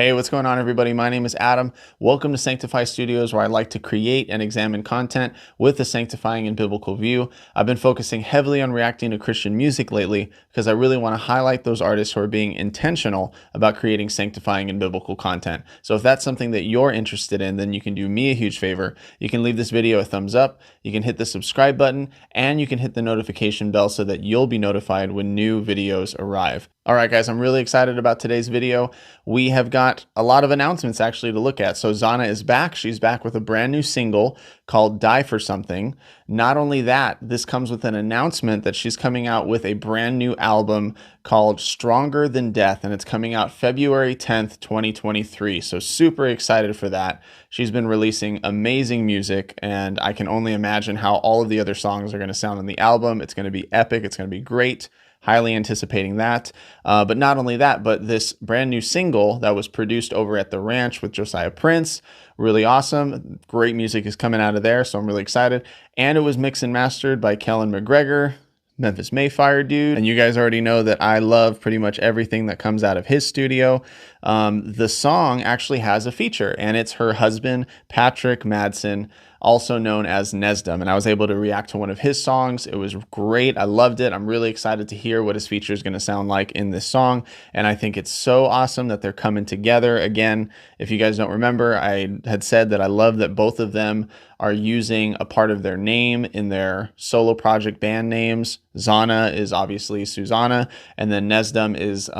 Hey, what's going on, everybody? My name is Adam. Welcome to Sanctify Studios, where I like to create and examine content with a sanctifying and biblical view. I've been focusing heavily on reacting to Christian music lately because I really want to highlight those artists who are being intentional about creating sanctifying and biblical content. So if that's something that you're interested in, then you can do me a huge favor. You can leave this video a thumbs up, you can hit the subscribe button, and you can hit the notification bell so that you'll be notified when new videos arrive. All right, guys, I'm really excited about today's video. We have got a lot of announcements actually to look at. So ZAHNA is back. She's back with a brand new single called Die For Something. Not only that, this comes with an announcement that she's coming out with a brand new album called Stronger Than Death, and it's coming out February 10th, 2023. So super excited for that. She's been releasing amazing music, and I can only imagine how all of the other songs are going to sound on the album. It's going to be epic. It's going to be great. Highly anticipating that. But not only that, but this brand new single that was produced over at The Ranch with Josiah Prince, really awesome. Great music is coming out of there, so I'm really excited. And it was mixed and mastered by Kellen McGregor, Memphis Mayfire dude. And you guys already know that I love pretty much everything that comes out of his studio. The song actually has a feature, and it's her husband, Patrick Madsen, also known as NESDAM. And I was able to react to one of his songs. It was great. I loved it. I'm really excited to hear what his feature is going to sound like in this song. And I think it's so awesome that they're coming together. Again, if you guys don't remember, I had said that I love that both of them are using a part of their name in their solo project band names. ZAHNA is obviously Susanna, and then NESDAM is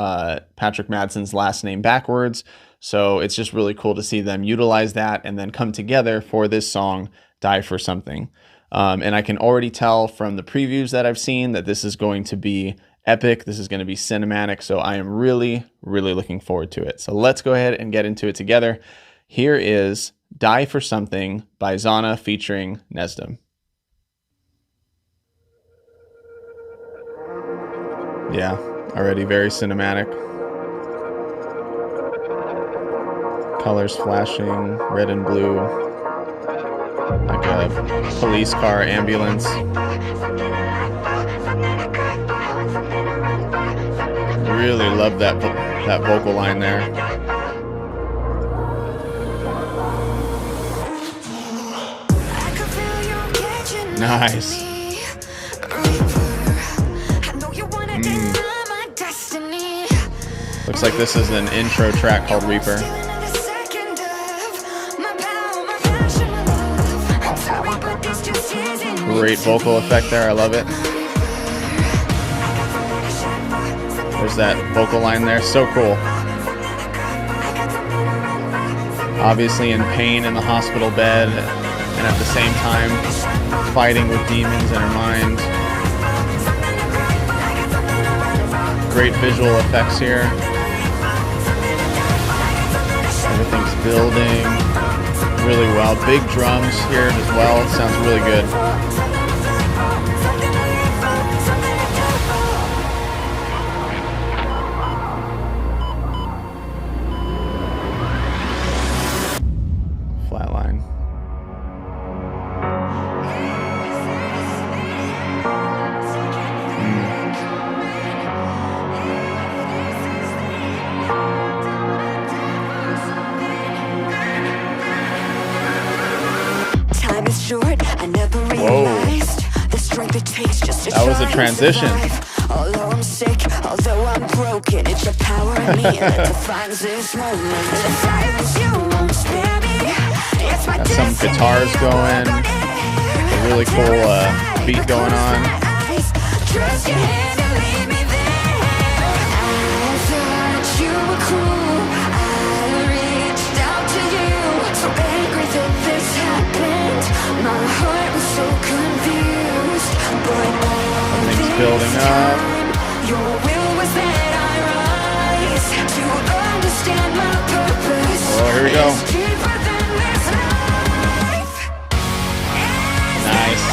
Patrick Madsen's last name backwards. So it's just really cool to see them utilize that and then come together for this song, Die For Something. And I can already tell from the previews that I've seen that this is going to be epic. This is going to be cinematic. So I am really, really looking forward to it. So let's go ahead and get into it together. Here is Die For Something by ZAHNA featuring NESDAM. Yeah, already very cinematic. Colors flashing, red and blue, like a police car, ambulance. Really love that vocal line there. Nice. Looks like this is an intro track called Reaper. Great vocal effect there. I love it. There's that vocal line there. So cool. Obviously in pain in the hospital bed, and at the same time fighting with demons in her mind. Great visual effects here. Everything's building really well. Big drums here as well. It sounds really good. Flatline. Whoa. That was a transition. Although I'm sick, although I'm broken, it's the power in me that defines this moment. Got some guitars going, a really cool beat going on. Everything's building up. Oh, here we go. Nice.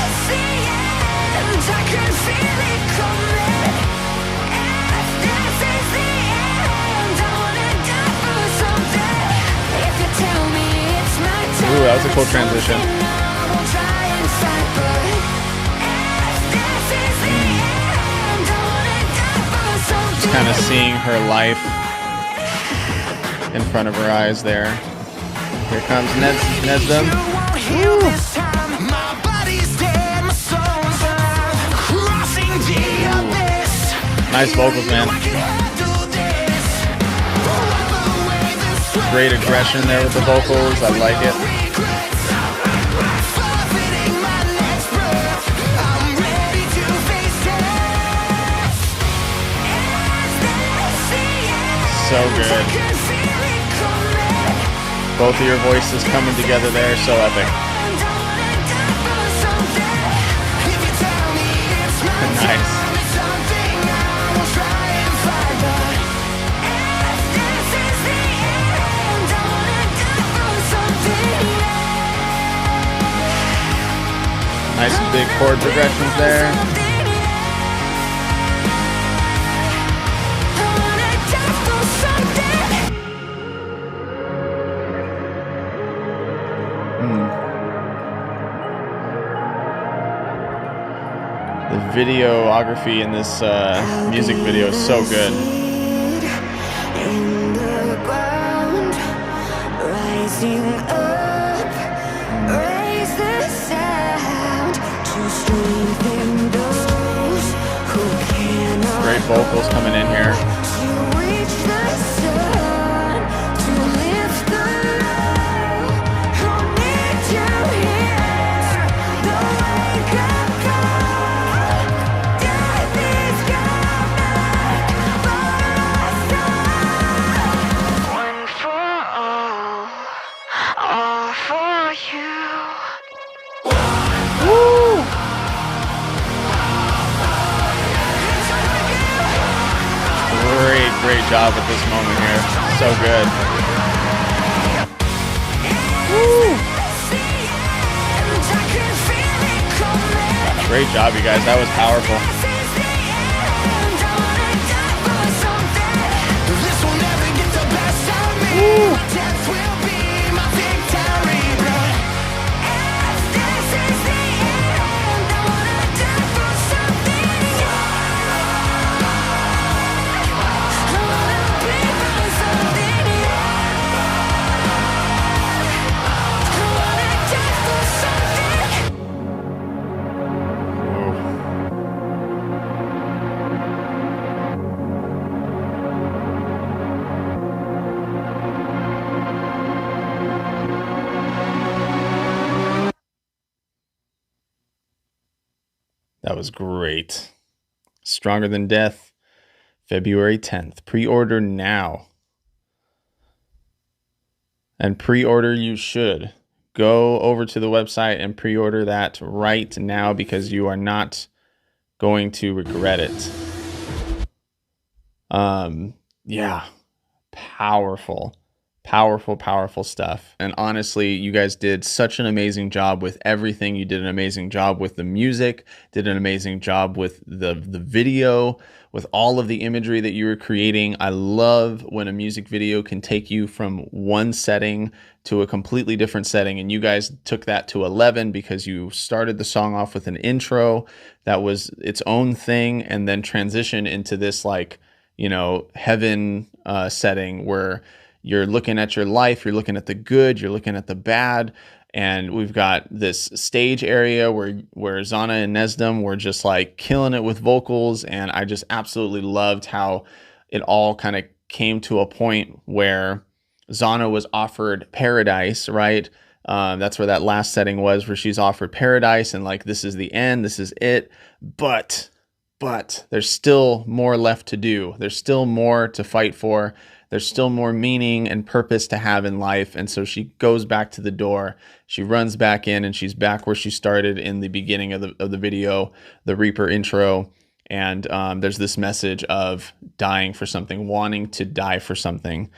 Ooh, that was a cool transition. Just kind of seeing her life in front of her eyes there. Here comes NESDAM. Nice vocals, man. Great aggression there with the vocals. I like it. So good. Both of your voices coming together there, so epic. Nice. Nice big chord progressions there. The videography in this music video is so good. In the ground, rising up, raise the sound to strengthen those who cannot. Great vocals coming in here. To reach the sun, to lift the low, who need to hear the wake up call. Death is coming for us all. One for all for you. Great job at this moment here. So good. Great job, you guys. That was powerful. That was great. Stronger Than Death, February 10th. Pre-order now. And pre-order you should. Go over to the website and pre-order that right now because you are not going to regret it. Yeah. Powerful stuff. And honestly, you guys did such an amazing job with everything. You did an amazing job with the music, did an amazing job with the video, with all of the imagery that you were creating. I love when a music video can take you from one setting to a completely different setting. And you guys took that to 11 because you started the song off with an intro that was its own thing and then transitioned into this like, you know, heaven setting where you're looking at your life, you're looking at the good, you're looking at the bad, and we've got this stage area where ZAHNA and NESDAM were just like killing it with vocals, and I just absolutely loved how it all kind of came to a point where ZAHNA was offered paradise, right? That's where that last setting was, where she's offered paradise, and like, this is the end, this is it, but there's still more left to do. There's still more to fight for. There's still more meaning and purpose to have in life. And so she goes back to the door. She runs back in and she's back where she started in the beginning of the video, the Reaper intro. And there's this message of dying for something, wanting to die for something.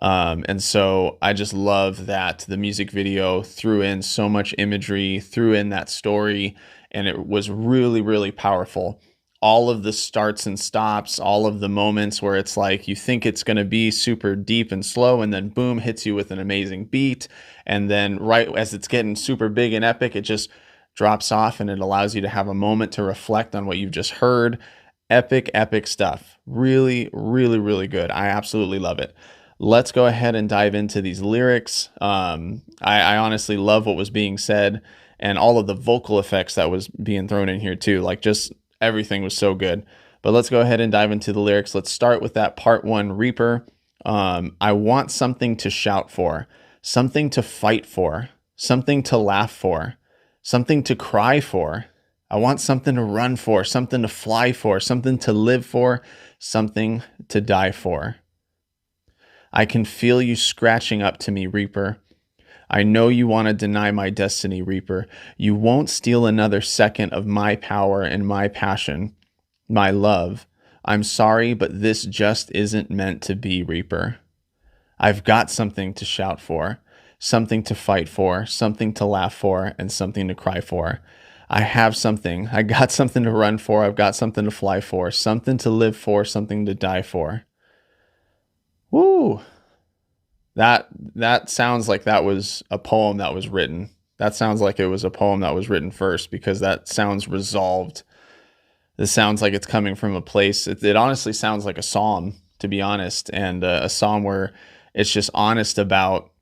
And so I just love that the music video threw in so much imagery, threw in that story, and it was really, really powerful. All of the starts and stops, all of the moments where it's like you think it's going to be super deep and slow, and then boom, hits you with an amazing beat. And then right as it's getting super big and epic, it just drops off and it allows you to have a moment to reflect on what you've just heard. Epic stuff. Really, really, really good. I absolutely love it. let's go ahead and dive into these lyrics. I honestly love what was being said and all of the vocal effects that was being thrown in here too. Like just everything was so good. But let's go ahead and dive into the lyrics. Let's start with that part one, Reaper. I want something to shout for, something to fight for, something to laugh for, something to cry for. I want something to run for, something to fly for, something to live for, something to die for. I can feel you scratching up to me, Reaper. I know you want to deny my destiny, Reaper. You won't steal another second of my power and my passion, my love. I'm sorry, but this just isn't meant to be, Reaper. I've got something to shout for, something to fight for, something to laugh for, and something to cry for. I have something. I got something to run for. I've got something to fly for, something to live for, something to die for. Woo! That sounds like that was a poem that was written. That sounds like it was a poem that was written first, because that sounds resolved. This sounds like it's coming from a place. It honestly sounds like a psalm, to be honest, and a psalm where it's just honest about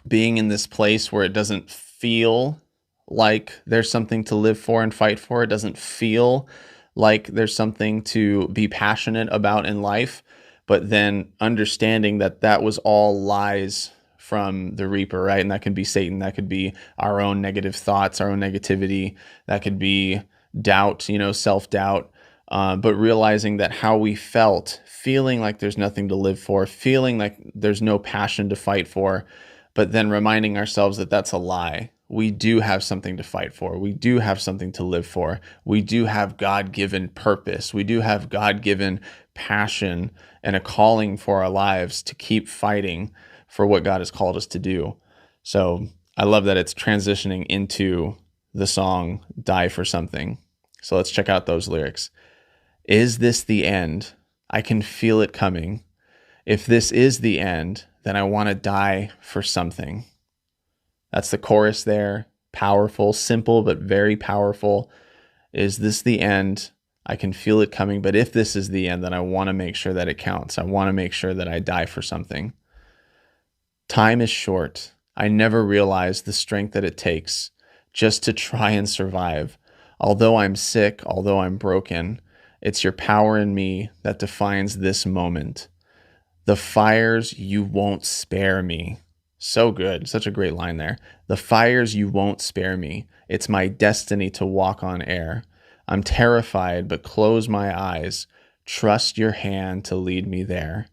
being in this place where it doesn't feel like there's something to live for and fight for. It doesn't feel like there's something to be passionate about in life, but then understanding that that was all lies from the Reaper, right? And that could be Satan. That could be our own negative thoughts, our own negativity. That could be doubt, self-doubt. But realizing that how we felt, feeling like there's nothing to live for, feeling like there's no passion to fight for, but then reminding ourselves that that's a lie. We do have something to fight for. We do have something to live for. We do have God-given purpose. We do have God-given passion and a calling for our lives to keep fighting for what God has called us to do. So I love that it's transitioning into the song Die for Something. So let's check out those lyrics. Is this the end? I can feel it coming. If this is the end, then I want to die for something. That's the chorus there. Powerful, simple, but very powerful. Is this the end? I can feel it coming. But if this is the end, then I want to make sure that it counts. I want to make sure that I die for something. Time is short. I never realized the strength that it takes just to try and survive. Although I'm sick, although I'm broken, it's your power in me that defines this moment. The fires you won't spare me. So good. Such a great line there. The fires you won't spare me. It's my destiny to walk on air. I'm terrified, but close my eyes. Trust your hand to lead me there.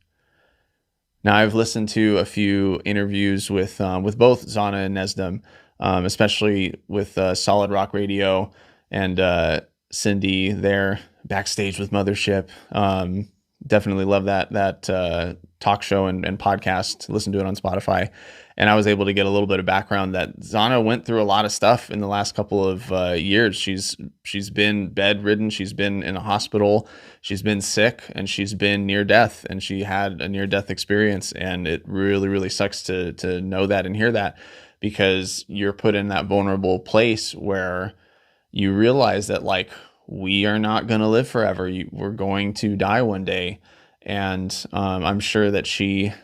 Now, I've listened to a few interviews with both ZAHNA and NESDAM, especially with Solid Rock Radio and Cindy there backstage with Mothership. Definitely love that talk show and podcast. Listen to it on Spotify. And I was able to get a little bit of background that ZAHNA went through a lot of stuff in the last couple of years. She's been bedridden. She's been in a hospital. She's been sick, and she's been near death. And she had a near death experience. And it really, really sucks to know that and hear that, because you're put in that vulnerable place where you realize that, like, we are not going to live forever. We're going to die one day. And I'm sure that she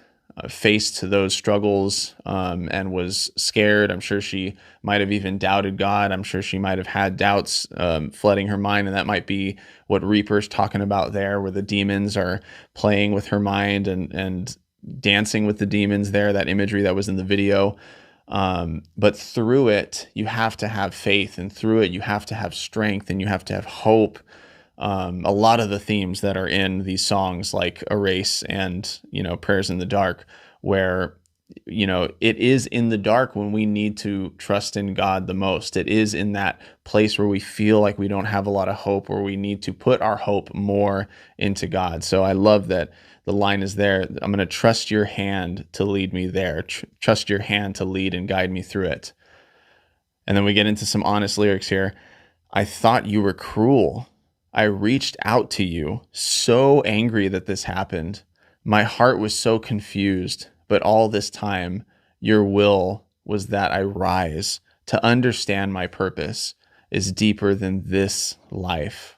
faced those struggles and was scared. I'm sure she might have even doubted God. I'm sure she might have had doubts flooding her mind. And that might be what Reaper's talking about there, where the demons are playing with her mind and dancing with the demons there, that imagery that was in the video. But through it, you have to have faith, and through it, you have to have strength, and you have to have hope. A lot of the themes that are in these songs, like Erase and, Prayers in the Dark, where, it is in the dark when we need to trust in God the most. It is in that place where we feel like we don't have a lot of hope, where we need to put our hope more into God. So I love that the line is there. I'm going to trust your hand to lead me there. Trust your hand to lead and guide me through it. And then we get into some honest lyrics here. I thought you were cruel. I reached out to you, so angry that this happened. My heart was so confused, but all this time, your will was that I rise. To understand my purpose is deeper than this life.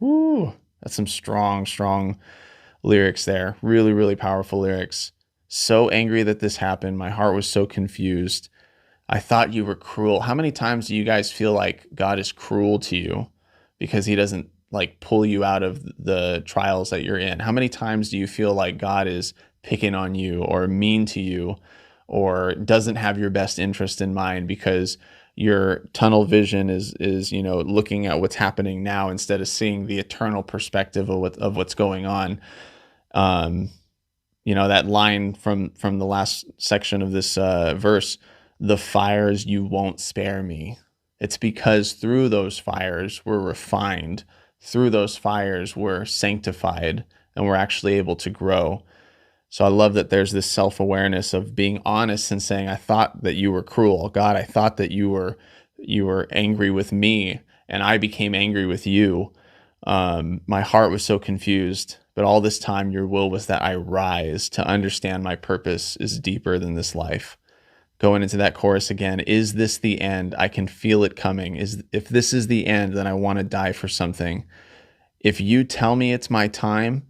Woo! That's some strong, strong lyrics there. Really, really powerful lyrics. So angry that this happened. My heart was so confused. I thought you were cruel. How many times do you guys feel like God is cruel to you because he doesn't like pull you out of the trials that you're in? How many times do you feel like God is picking on you or mean to you or doesn't have your best interest in mind because your tunnel vision is looking at what's happening now instead of seeing the eternal perspective of what's going on? That line from the last section of this verse, the fires you won't spare me. It's because through those fires we're refined. Through those fires we're sanctified and we're actually able to grow. So I love that there's this self-awareness of being honest and saying, I thought that you were cruel. God, I thought that you were angry with me and I became angry with you. My heart was so confused, but all this time your will was that I rise to understand my purpose is deeper than this life. Going into that chorus again, is this the end? I can feel it coming. If this is the end, then I want to die for something. If you tell me it's my time,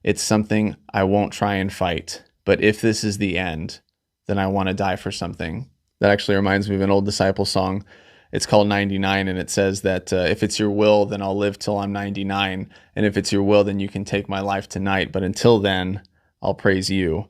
it's something I won't try and fight. But if this is the end, then I want to die for something. That actually reminds me of an old disciple song. It's called 99, and it says that if it's your will, then I'll live till I'm 99. And if it's your will, then you can take my life tonight. But until then, I'll praise you.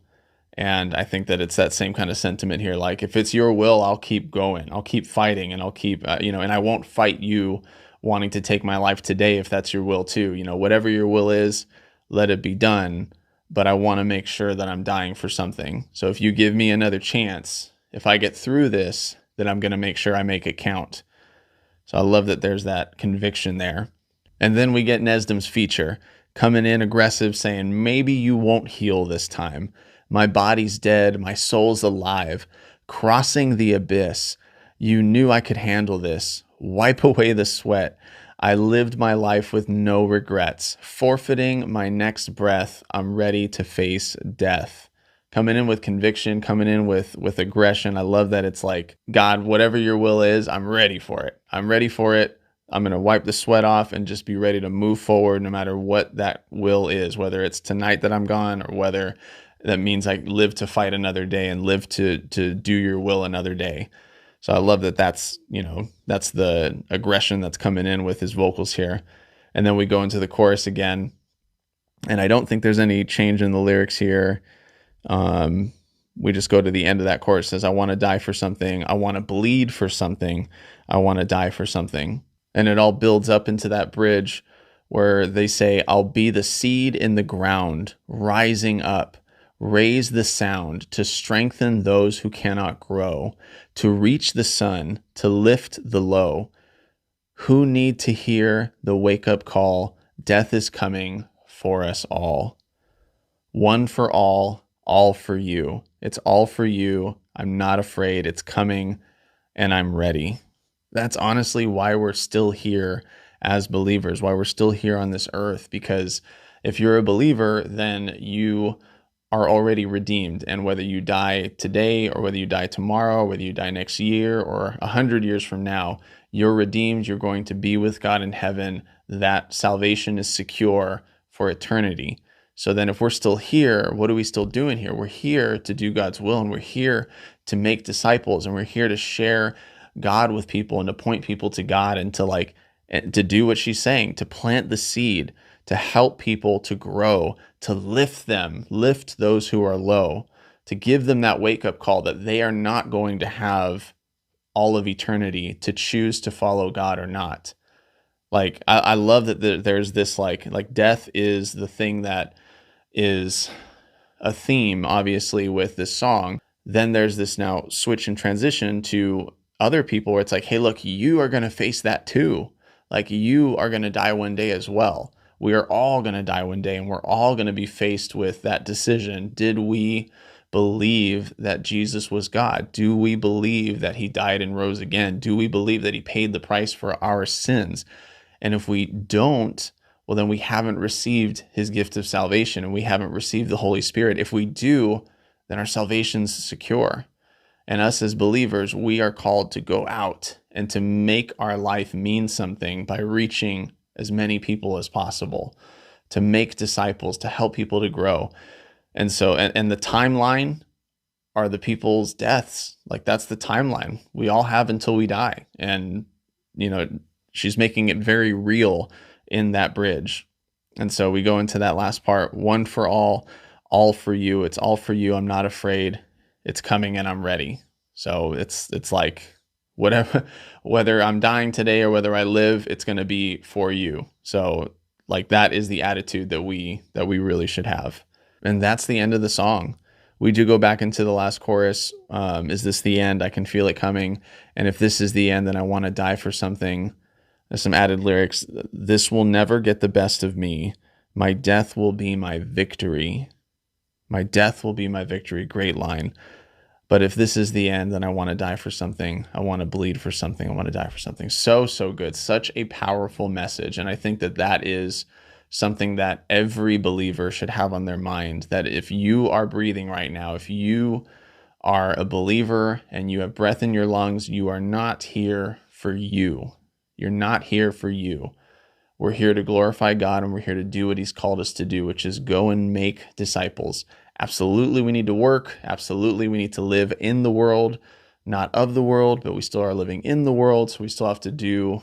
And I think that it's that same kind of sentiment here. Like, if it's your will, I'll keep going. I'll keep fighting, and I'll keep, and I won't fight you wanting to take my life today if that's your will too. Whatever your will is, let it be done. But I want to make sure that I'm dying for something. So if you give me another chance, if I get through this, then I'm going to make sure I make it count. So I love that there's that conviction there. And then we get NESDAM's feature coming in aggressive, saying, maybe you won't heal this time. My body's dead. My soul's alive. Crossing the abyss. You knew I could handle this. Wipe away the sweat. I lived my life with no regrets. Forfeiting my next breath. I'm ready to face death. Coming in with conviction, coming in with aggression. I love that it's like, God, whatever your will is, I'm ready for it. I'm ready for it. I'm going to wipe the sweat off and just be ready to move forward no matter what that will is, whether it's tonight that I'm gone or whether that means I live to fight another day and live to do your will another day. So I love that that's the aggression that's coming in with his vocals here. And then we go into the chorus again. And I don't think there's any change in the lyrics here. We just go to the end of that chorus. It says, I want to die for something. I want to bleed for something. I want to die for something. And it all builds up into that bridge where they say, I'll be the seed in the ground, rising up, raise the sound to strengthen those who cannot grow, to reach the sun, to lift the low. Who need to hear the wake-up call? Death is coming for us all. One for all for you. It's all for you. I'm not afraid. It's coming, and I'm ready. That's honestly why we're still here as believers, why we're still here on this earth, because if you're a believer, then you are already redeemed. And whether you die today or whether you die tomorrow, whether you die next year or 100 years from now, you're redeemed. You're going to be with God in heaven. That salvation is secure for eternity. So then if we're still here, what are we still doing here? We're here to do God's will, and we're here to make disciples, and we're here to share God with people and to point people to God and to do what she's saying, to plant the seed, to help people to grow, to lift those who are low, to give them that wake-up call that they are not going to have all of eternity to choose to follow God or not. Like, I love that there's this like death is the thing that is a theme, obviously, with this song. Then there's this now switch and transition to other people where it's like, hey, look, you are going to face that too. Like, you are going to die one day as well. We are all going to die one day, and we're all going to be faced with that decision. Did we believe that Jesus was God? Do we believe that he died and rose again? Do we believe that he paid the price for our sins? And if we don't, well, then we haven't received his gift of salvation, and we haven't received the Holy Spirit. If we do, then our salvation's secure. And us as believers, we are called to go out and to make our life mean something by reaching as many people as possible, to make disciples, to help people to grow. And so, and the timeline are the people's deaths. Like, that's the timeline we all have until we die. And, she's making it very real in that bridge. And so we go into that last part: one for all for you. It's all for you. I'm not afraid. It's coming and I'm ready. So it's like, whether I'm dying today or whether I live, it's going to be for you. So like, that is the attitude that we really should have. And that's the end of the song. We do go back into the last chorus. Is this the end? I can feel it coming. And if this is the end, then I want to die for something. There's some added lyrics. This will never get the best of me. My death will be my victory. My death will be my victory. Great line. But if this is the end, then I want to die for something. I want to bleed for something. I want to die for something. So, so good. Such a powerful message. And I think that that is something that every believer should have on their mind, that if you are breathing right now, if you are a believer and you have breath in your lungs, you are not here for you. You're not here for you. We're here to glorify God, and we're here to do what he's called us to do, which is go and make disciples. Absolutely, we need to work. Absolutely, we need to live in the world, not of the world, but we still are living in the world. So we still have to do,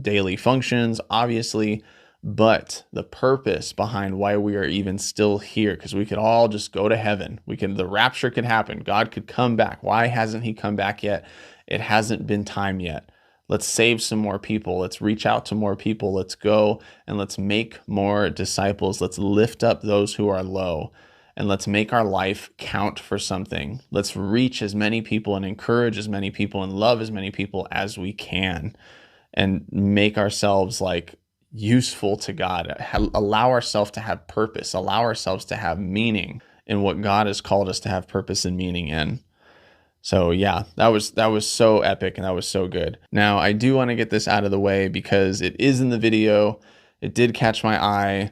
daily functions, obviously. But the purpose behind why we are even still here, because we could all just go to heaven. The rapture could happen. God could come back. Why hasn't he come back yet? It hasn't been time yet. Let's save some more people. Let's reach out to more people. Let's go and let's make more disciples. Let's lift up those who are low, and let's make our life count for something. Let's reach as many people and encourage as many people and love as many people as we can, and make ourselves like useful to God. Allow ourselves to have purpose. Allow ourselves to have meaning in what God has called us to have purpose and meaning in. So yeah, that was so epic, and that was so good. Now, I do want to get this out of the way because it is in the video. It did catch my eye.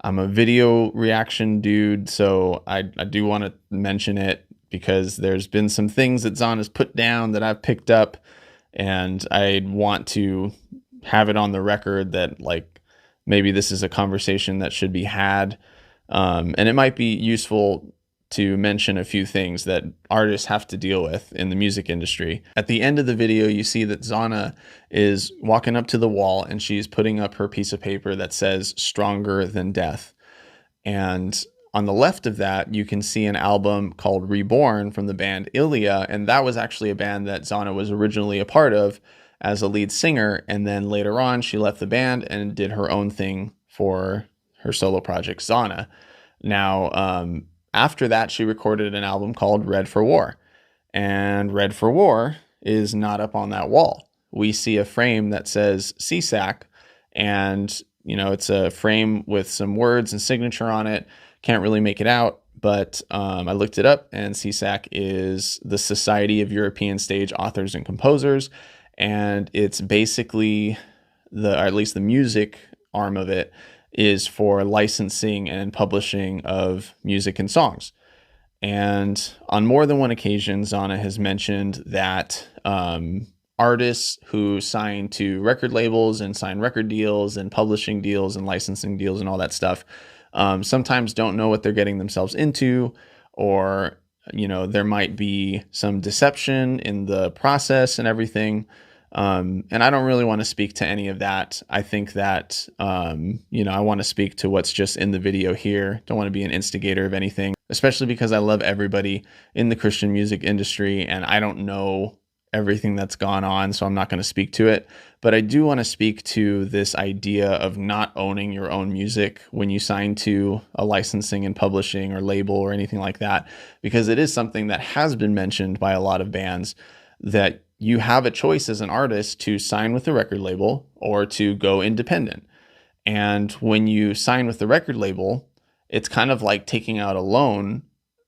I'm a video reaction dude, so I do want to mention it because there's been some things that ZAHNA has put down that I've picked up, and I want to have it on the record that like maybe this is a conversation that should be had, and it might be useful to mention a few things that artists have to deal with in the music industry. At the end of the video, you see that ZAHNA is walking up to the wall and she's putting up her piece of paper that says "Stronger Than Death." And on the left of that, you can see an album called Reborn from the band Ilya. And that was actually a band that ZAHNA was originally a part of as a lead singer. And then later on, she left the band and did her own thing for her solo project, ZAHNA. Now, after that, she recorded an album called Red for War. And Red for War is not up on that wall. We see a frame that says CSAC, and it's a frame with some words and signature on it. Can't really make it out, but I looked it up, and CSAC is the Society of European Stage Authors and Composers, and it's basically or at least the music arm of it is for licensing and publishing of music and songs. And on more than one occasion, ZAHNA has mentioned that artists who sign to record labels and sign record deals and publishing deals and licensing deals and all that stuff sometimes don't know what they're getting themselves into, or there might be some deception in the process and everything. And I don't really want to speak to any of that. I think that, I want to speak to what's just in the video here. Don't want to be an instigator of anything, especially because I love everybody in the Christian music industry and I don't know everything that's gone on, so I'm not going to speak to it. But I do want to speak to this idea of not owning your own music when you sign to a licensing and publishing or label or anything like that, because it is something that has been mentioned by a lot of bands, that you have a choice as an artist to sign with the record label or to go independent. And when you sign with the record label, it's kind of like taking out a loan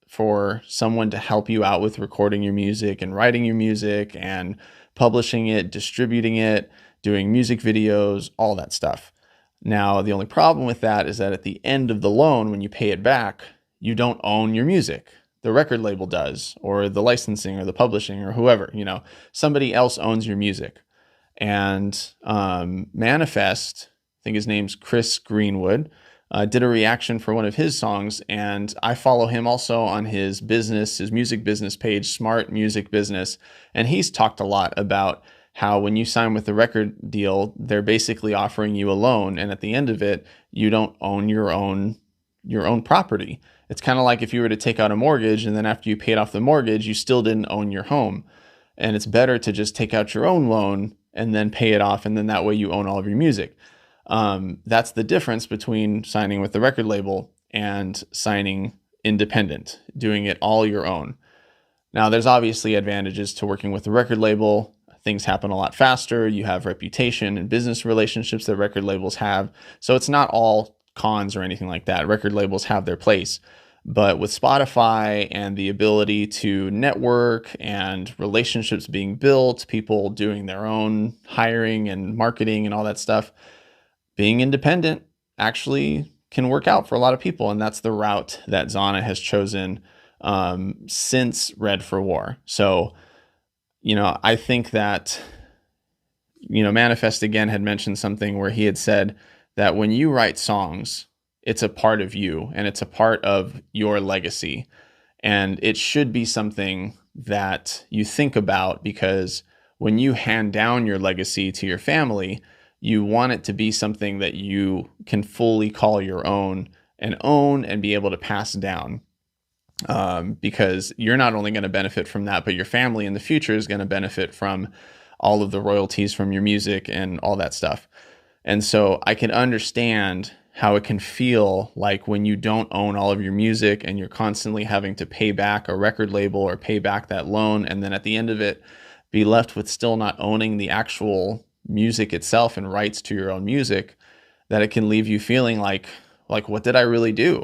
for someone to help you out with recording your music and writing your music and publishing it, distributing it, doing music videos, all that stuff. Now, the only problem with that is that at the end of the loan, when you pay it back, you don't own your music. The record label does, or the licensing or the publishing or whoever, somebody else owns your music. And Manifest, I think his name's Chris Greenwood, did a reaction for one of his songs, and I follow him also on his music business page, Smart Music Business, and he's talked a lot about how when you sign with the record deal, they're basically offering you a loan, and at the end of it, you don't own your own property. It's kind of like if you were to take out a mortgage, and then after you paid off the mortgage, you still didn't own your home. And it's better to just take out your own loan and then pay it off, and then that way you own all of your music. That's the difference between signing with the record label and signing independent, doing it all your own. Now, there's obviously advantages to working with the record label. Things happen a lot faster. You have reputation and business relationships that record labels have. So it's not all cons or anything like that. Record labels have their place. But with Spotify and the ability to network and relationships being built, people doing their own hiring and marketing and all that stuff, being independent actually can work out for a lot of people. And that's the route that ZAHNA has chosen since Red for War. So, I think that, Manifest again had mentioned something where he had said that when you write songs, it's a part of you and it's a part of your legacy. And it should be something that you think about, because when you hand down your legacy to your family, you want it to be something that you can fully call your own and be able to pass down. Because you're not only going to benefit from that, but your family in the future is going to benefit from all of the royalties from your music and all that stuff. And so I can understand how it can feel like when you don't own all of your music and you're constantly having to pay back a record label or pay back that loan, and then at the end of it, be left with still not owning the actual music itself and rights to your own music, that it can leave you feeling like what did I really do?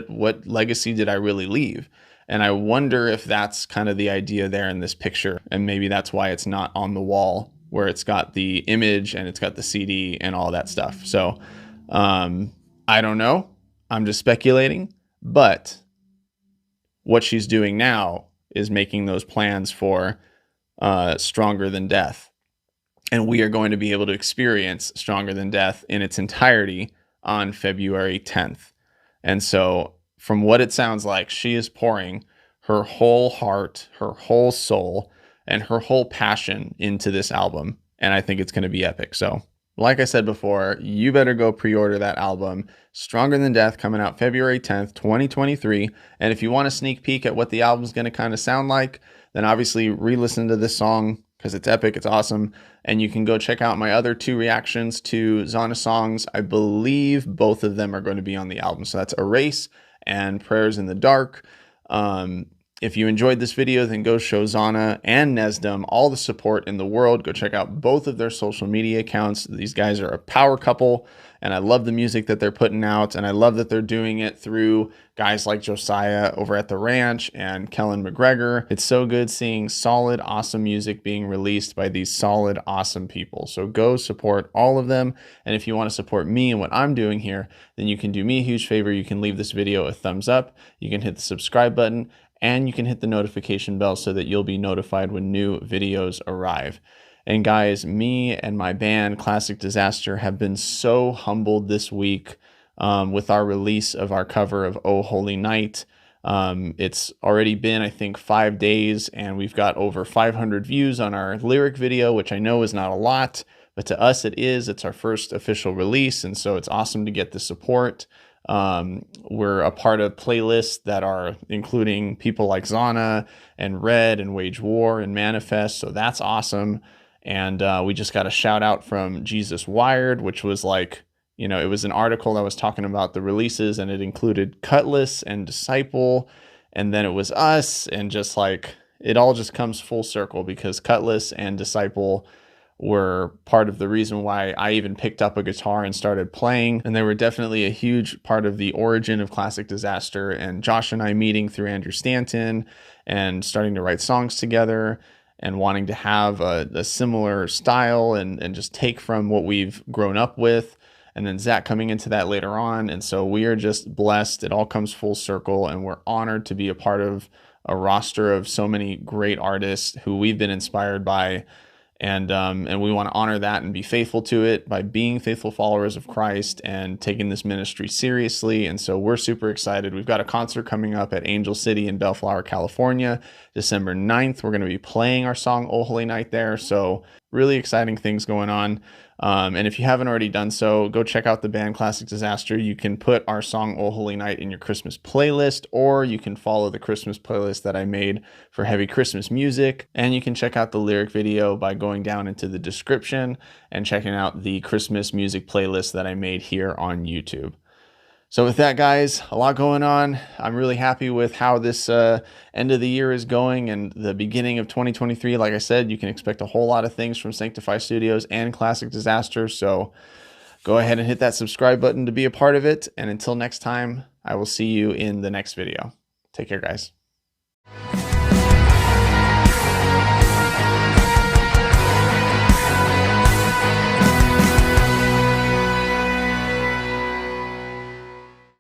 What legacy did I really leave? And I wonder if that's kind of the idea there in this picture. And maybe that's why it's not on the wall where it's got the image and it's got the CD and all that stuff. So I don't know. I'm just speculating. But what she's doing now is making those plans for Stronger Than Death. And we are going to be able to experience Stronger Than Death in its entirety on February 10th. And so from what it sounds like, she is pouring her whole heart, her whole soul, and her whole passion into this album. And I think it's going to be epic. So like I said before, you better go pre-order that album, Stronger Than Death, coming out February 10th, 2023. And if you want a sneak peek at what the album's going to kind of sound like, then obviously re-listen to this song because it's epic, it's awesome. And you can go check out my other 2 reactions to ZAHNA songs. I believe both of them are going to be on the album. So that's Erase and Prayers in the Dark. If you enjoyed this video, then go show ZAHNA and NESDAM all the support in the world. Go check out both of their social media accounts. These guys are a power couple, and I love the music that they're putting out, and I love that they're doing it through guys like Josiah over at the ranch and Kellen McGregor. It's so good seeing solid, awesome music being released by these solid, awesome people. So go support all of them. And if you want to support me and what I'm doing here, then you can do me a huge favor. You can leave this video a thumbs up. You can hit the subscribe button, and you can hit the notification bell so that you'll be notified when new videos arrive. And guys, me and my band Classic Disaster have been so humbled this week with our release of our cover of Oh Holy Night. It's already been, I think, 5 days, and we've got over 500 views on our lyric video, which I know is not a lot, but to us it is. It's our first official release, and so it's awesome to get the support. We're a part of playlists that are including people like ZAHNA and Red and Wage War and Manifest, so that's awesome. And we just got a shout out from Jesus Wired, which was like, it was an article that was talking about the releases, and it included Cutlass and Disciple, and then it was us, and just like, it all just comes full circle because Cutlass and Disciple were part of the reason why I even picked up a guitar and started playing. And they were definitely a huge part of the origin of Classic Disaster, and Josh and I meeting through Andrew Stanton and starting to write songs together and wanting to have a similar style and just take from what we've grown up with. And then Zach coming into that later on. And so we are just blessed. It all comes full circle, and we're honored to be a part of a roster of so many great artists who we've been inspired by. And we want to honor that and be faithful to it by being faithful followers of Christ and taking this ministry seriously. And so we're super excited. We've got a concert coming up at Angel City in Bellflower, California, December 9th. We're going to be playing our song "O Holy Night" there. So really exciting things going on. And if you haven't already done so, go check out the band Classic Disaster. You can put our song "O Holy Night" in your Christmas playlist, or you can follow the Christmas playlist that I made for heavy Christmas music. And you can check out the lyric video by going down into the description and checking out the Christmas music playlist that I made here on YouTube. So with that, guys, a lot going on. I'm really happy with how this end of the year is going and the beginning of 2023. Like I said, you can expect a whole lot of things from Sanctify Studios and Classic Disaster. So go ahead and hit that subscribe button to be a part of it. And until next time, I will see you in the next video. Take care, guys.